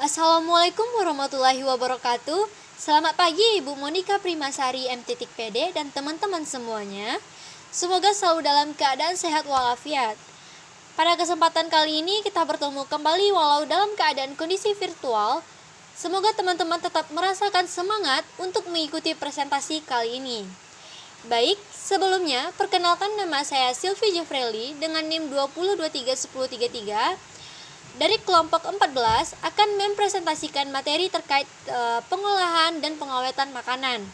Assalamualaikum warahmatullahi wabarakatuh. Selamat pagi Ibu Monika Primasari M.PD dan teman-teman semuanya. Semoga selalu dalam keadaan sehat walafiat. Pada kesempatan kali ini kita bertemu kembali walau dalam keadaan kondisi virtual. Semoga teman-teman tetap merasakan semangat untuk mengikuti presentasi kali ini. Baik, sebelumnya perkenalkan nama saya Sylvie Jeffrey dengan NIM 20231033 dari kelompok 14 akan mempresentasikan materi terkait pengolahan dan pengawetan makanan.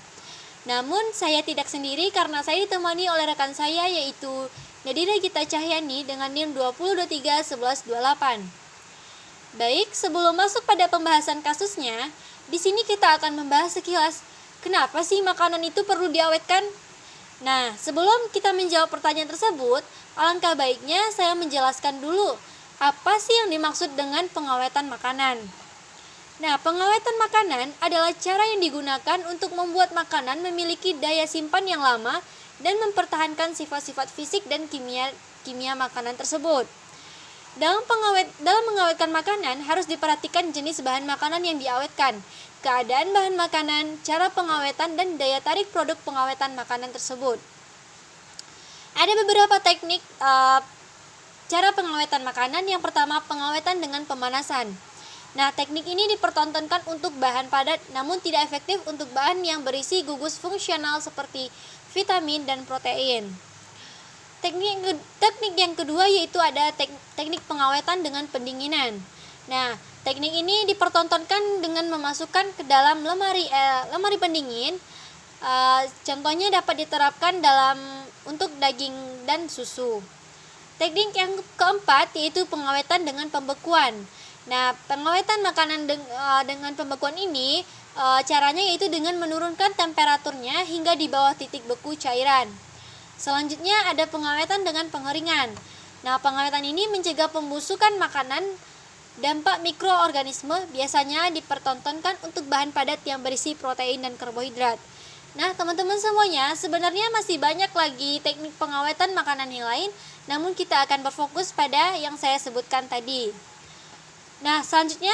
Namun saya tidak sendiri karena saya ditemani oleh rekan saya yaitu Nadira Gita Cahyani dengan NIM 20231128. Baik, sebelum masuk pada pembahasan kasusnya, di sini kita akan membahas sekilas kenapa sih makanan itu perlu diawetkan. Nah, sebelum kita menjawab pertanyaan tersebut, alangkah baiknya saya menjelaskan dulu apa sih yang dimaksud dengan pengawetan makanan. Nah, pengawetan makanan adalah cara yang digunakan untuk membuat makanan memiliki daya simpan yang lama dan mempertahankan sifat-sifat fisik dan kimia makanan tersebut. Dalam mengawetkan makanan harus diperhatikan jenis bahan makanan yang diawetkan, keadaan bahan makanan, cara pengawetan, dan daya tarik produk pengawetan makanan tersebut. Ada beberapa teknik cara pengawetan makanan. Yang pertama, pengawetan dengan pemanasan. Nah, teknik ini dipertontonkan untuk bahan padat namun tidak efektif untuk bahan yang berisi gugus fungsional seperti vitamin dan protein. Teknik yang kedua yaitu ada teknik pengawetan dengan pendinginan. Nah, teknik ini dipertontonkan dengan memasukkan ke dalam lemari pendingin. Contohnya dapat diterapkan untuk daging dan susu. Teknik yang keempat yaitu pengawetan dengan pembekuan. Nah, pengawetan makanan dengan pembekuan ini caranya yaitu dengan menurunkan temperaturnya hingga di bawah titik beku cairan. Selanjutnya ada pengawetan dengan pengeringan. Nah, pengawetan ini mencegah pembusukan makanan. Dampak mikroorganisme biasanya dipertontonkan untuk bahan padat yang berisi protein dan karbohidrat. Nah, teman-teman semuanya, sebenarnya masih banyak lagi teknik pengawetan makanan yang lain, namun kita akan berfokus pada yang saya sebutkan tadi. Nah, selanjutnya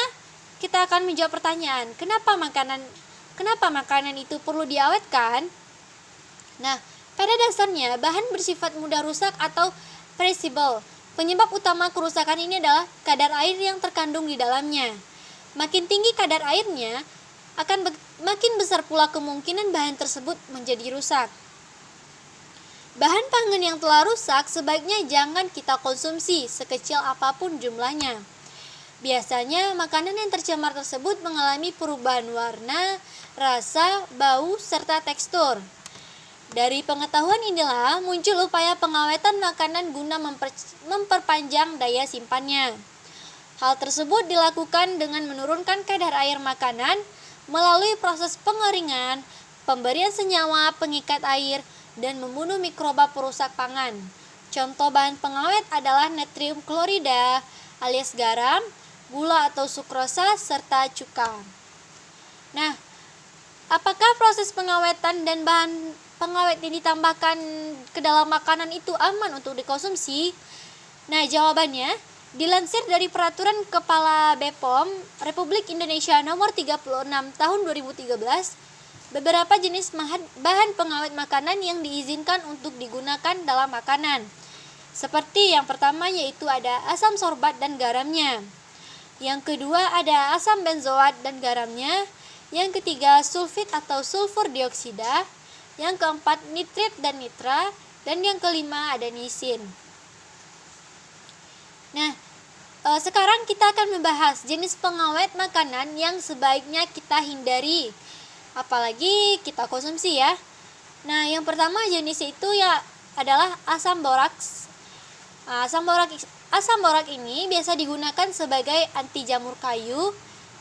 kita akan menjawab pertanyaan, kenapa makanan itu perlu diawetkan? Nah, pada dasarnya bahan bersifat mudah rusak atau perishable. Penyebab utama kerusakan ini adalah kadar air yang terkandung di dalamnya. Makin tinggi kadar airnya, akan makin besar pula kemungkinan bahan tersebut menjadi rusak. Bahan pangan yang telah rusak sebaiknya jangan kita konsumsi sekecil apapun jumlahnya. Biasanya makanan yang tercemar tersebut mengalami perubahan warna, rasa, bau, serta tekstur. Dari pengetahuan inilah muncul upaya pengawetan makanan guna memperpanjang daya simpannya. Hal tersebut dilakukan dengan menurunkan kadar air makanan melalui proses pengeringan, pemberian senyawa pengikat air, dan membunuh mikroba perusak pangan. Contoh bahan pengawet adalah natrium klorida alias garam, gula atau sukrosa, serta cuka. Nah, apakah proses pengawetan dan bahan pengawet yang ditambahkan ke dalam makanan itu aman untuk dikonsumsi? Nah, jawabannya dilansir dari Peraturan Kepala BPOM Republik Indonesia Nomor 36 Tahun 2013, beberapa jenis bahan pengawet makanan yang diizinkan untuk digunakan dalam makanan. Seperti yang pertama yaitu ada asam sorbat dan garamnya. Yang kedua ada asam benzoat dan garamnya. Yang ketiga sulfit atau sulfur dioksida. Yang keempat nitrit dan nitra. Dan yang kelima ada nisin. Nah, sekarang kita akan membahas jenis pengawet makanan yang sebaiknya kita hindari, apalagi kita konsumsi ya. Nah, yang pertama jenis itu adalah asam boraks. Asam borak ini biasa digunakan sebagai anti jamur kayu,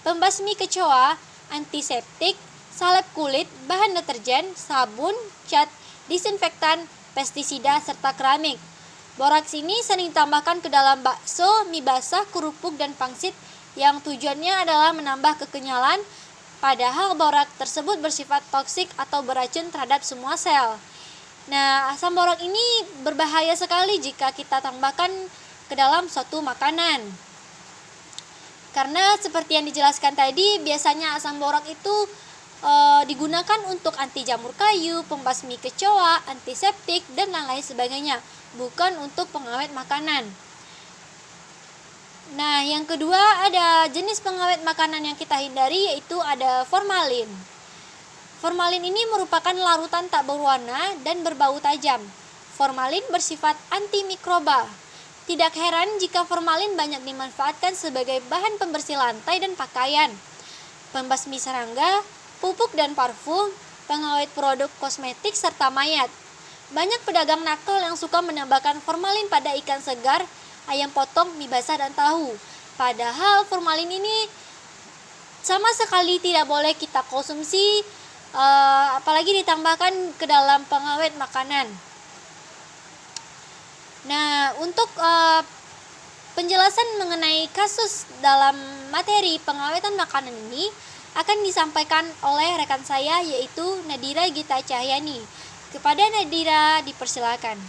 pembasmi kecoa, antiseptik, salep kulit, bahan deterjen, sabun, cat, disinfektan, pestisida, serta keramik. Boraks ini sering ditambahkan ke dalam bakso, mie basah, kerupuk, dan pangsit yang tujuannya adalah menambah kekenyalan, padahal borak tersebut bersifat toksik atau beracun terhadap semua sel. Nah, asam borak ini berbahaya sekali jika kita tambahkan ke dalam suatu makanan. Karena seperti yang dijelaskan tadi, biasanya asam borak itu digunakan untuk anti jamur kayu, pembasmi kecoa, antiseptik, dan lain-lain sebagainya, bukan untuk pengawet makanan. Nah, yang kedua ada jenis pengawet makanan yang kita hindari, yaitu ada formalin. Formalin ini merupakan larutan tak berwarna dan berbau tajam. Formalin bersifat antimikroba. Tidak heran jika formalin banyak dimanfaatkan sebagai bahan pembersih lantai dan pakaian, pembasmi serangga, pupuk dan parfum, pengawet produk kosmetik, serta mayat. Banyak pedagang nakal yang suka menambahkan formalin pada ikan segar, ayam potong, mie basah, dan tahu. Padahal formalin ini sama sekali tidak boleh kita konsumsi, apalagi ditambahkan ke dalam pengawet makanan. Nah, untuk penjelasan mengenai kasus dalam materi pengawetan makanan ini akan disampaikan oleh rekan saya, yaitu Nadira Gita Cahyani. Kepada Nadira dipersilakan.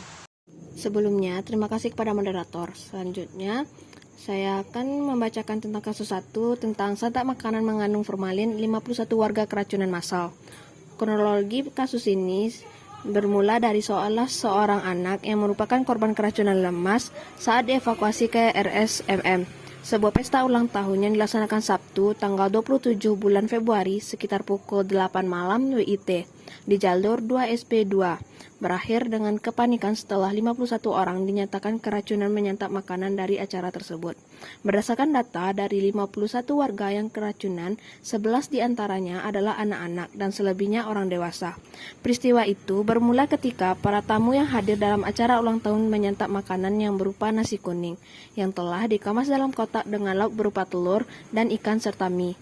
Sebelumnya, terima kasih kepada moderator. Selanjutnya, saya akan membacakan tentang kasus 1 tentang santap makanan mengandung formalin 51 warga keracunan massal. Kronologi kasus ini bermula dari seorang anak yang merupakan korban keracunan lemas saat dievakuasi ke RSMM. Sebuah pesta ulang tahun yang dilaksanakan Sabtu, tanggal 27 bulan Februari sekitar pukul 8 malam WIT di jalur 2SP2. Berakhir dengan kepanikan setelah 51 orang dinyatakan keracunan menyantap makanan dari acara tersebut. Berdasarkan data dari 51 warga yang keracunan, 11 diantaranya adalah anak-anak dan selebihnya orang dewasa. Peristiwa itu bermula ketika para tamu yang hadir dalam acara ulang tahun menyantap makanan yang berupa nasi kuning, yang telah dikemas dalam kotak dengan lauk berupa telur dan ikan serta mie.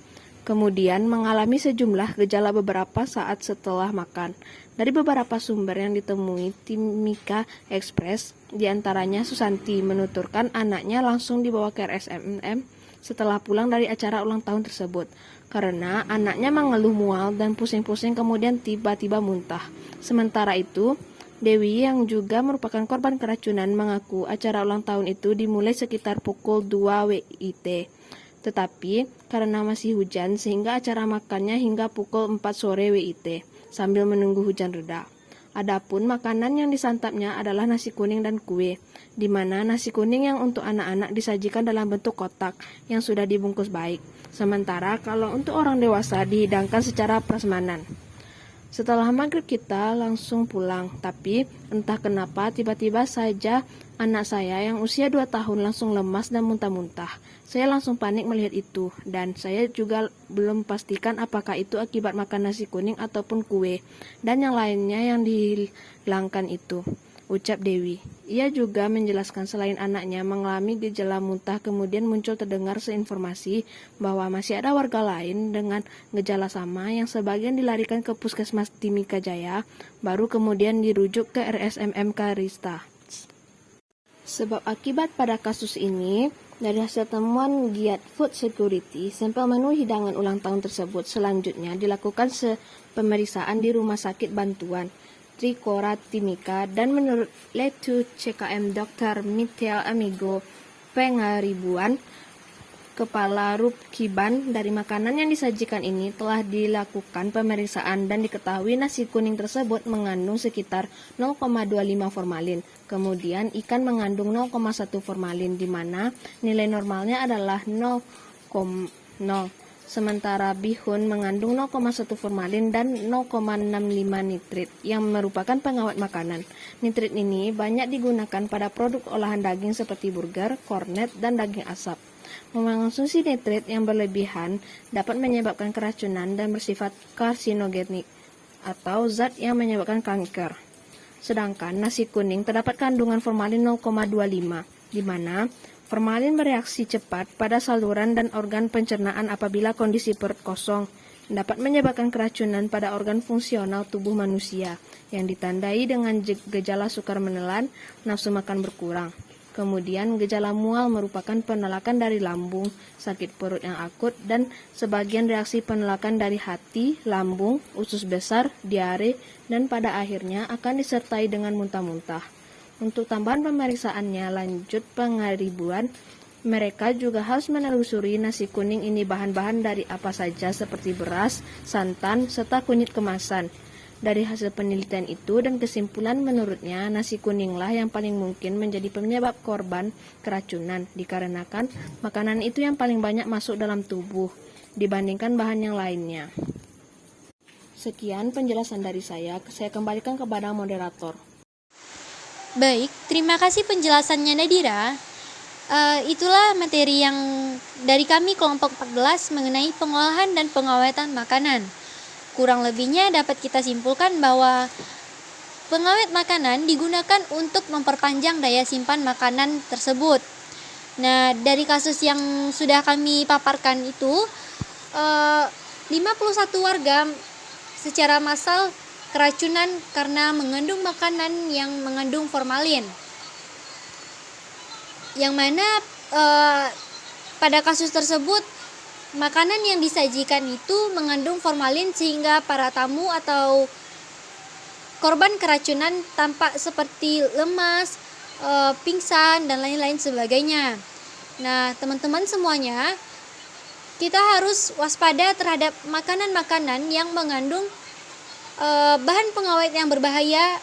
Kemudian mengalami sejumlah gejala beberapa saat setelah makan. Dari beberapa sumber yang ditemui Timika Express, diantaranya Susanti menuturkan anaknya langsung dibawa ke RSMM setelah pulang dari acara ulang tahun tersebut, karena anaknya mengeluh mual dan pusing-pusing kemudian tiba-tiba muntah. Sementara itu, Dewi yang juga merupakan korban keracunan mengaku acara ulang tahun itu dimulai sekitar pukul 2 WIT. Tetapi karena masih hujan sehingga acara makannya hingga pukul 4 sore WIT sambil menunggu hujan reda. Adapun makanan yang disantapnya adalah nasi kuning dan kue, di mana nasi kuning yang untuk anak-anak disajikan dalam bentuk kotak yang sudah dibungkus baik. Sementara kalau untuk orang dewasa dihidangkan secara prasmanan. Setelah maghrib kita langsung pulang, tapi entah kenapa tiba-tiba saja anak saya yang usia 2 tahun langsung lemas dan muntah-muntah. Saya langsung panik melihat itu, dan saya juga belum pastikan apakah itu akibat makan nasi kuning ataupun kue, dan yang lainnya yang dihilangkan itu, ucap Dewi. Ia juga menjelaskan selain anaknya mengalami gejala muntah, kemudian muncul terdengar seinformasi bahwa masih ada warga lain dengan gejala sama yang sebagian dilarikan ke Puskesmas Timika Jaya, baru kemudian dirujuk ke RSMM Karista. Sebab akibat pada kasus ini, dari hasil temuan Giat Food Security, sampel menu hidangan ulang tahun tersebut selanjutnya dilakukan pemeriksaan di Rumah Sakit Bantuan Trikora Timika, dan menurut Letu CKM Dr. Mitel Amigo Pengaribuan, Kepala Rupkiban, dari makanan yang disajikan ini telah dilakukan pemeriksaan dan diketahui nasi kuning tersebut mengandung sekitar 0,25 formalin. Kemudian ikan mengandung 0,1 formalin, di mana nilai normalnya adalah 0,0. Sementara bihun mengandung 0,1 formalin dan 0,65 nitrit yang merupakan pengawet makanan. Nitrit ini banyak digunakan pada produk olahan daging seperti burger, kornet, dan daging asap. Mengonsumsi nitrit yang berlebihan dapat menyebabkan keracunan dan bersifat karsinogenik atau zat yang menyebabkan kanker. Sedangkan nasi kuning terdapat kandungan formalin 0,25, di mana formalin bereaksi cepat pada saluran dan organ pencernaan apabila kondisi perut kosong, dapat menyebabkan keracunan pada organ fungsional tubuh manusia yang ditandai dengan gejala sukar menelan, nafsu makan berkurang. Kemudian gejala mual merupakan penolakan dari lambung, sakit perut yang akut, dan sebagian reaksi penolakan dari hati, lambung, usus besar, diare, dan pada akhirnya akan disertai dengan muntah-muntah. Untuk tambahan pemeriksaannya lanjut Pengaribuan Mereka juga harus menelusuri nasi kuning ini bahan-bahan dari apa saja seperti beras, santan, serta kunyit kemasan. Dari hasil penelitian itu dan kesimpulan menurutnya nasi kuninglah yang paling mungkin menjadi penyebab korban keracunan dikarenakan makanan itu yang paling banyak masuk dalam tubuh dibandingkan bahan yang lainnya. Sekian penjelasan dari saya kembalikan kepada moderator. Baik, terima kasih penjelasannya Nadira. Itulah materi yang dari kami kelompok 14 mengenai pengolahan dan pengawetan makanan. Kurang lebihnya dapat kita simpulkan bahwa pengawet makanan digunakan untuk memperpanjang daya simpan makanan tersebut. Nah, dari kasus yang sudah kami paparkan itu, 51 warga secara massal keracunan karena mengandung makanan yang mengandung formalin. Yang mana pada kasus tersebut makanan yang disajikan itu mengandung formalin sehingga para tamu atau korban keracunan tampak seperti lemas, pingsan, dan lain-lain sebagainya. Nah, teman-teman semuanya, kita harus waspada terhadap makanan-makanan yang mengandung bahan pengawet yang berbahaya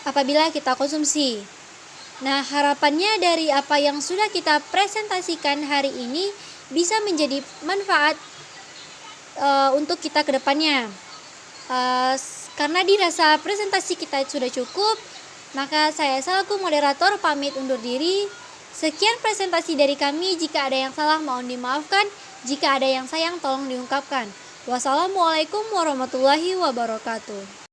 apabila kita konsumsi. Nah, harapannya dari apa yang sudah kita presentasikan hari ini bisa menjadi manfaat untuk kita ke depannya. Karena dirasa presentasi kita sudah cukup, maka saya selaku moderator pamit undur diri. Sekian presentasi dari kami. Jika ada yang salah mohon dimaafkan, jika ada yang sayang tolong diungkapkan. Wassalamualaikum warahmatullahi wabarakatuh.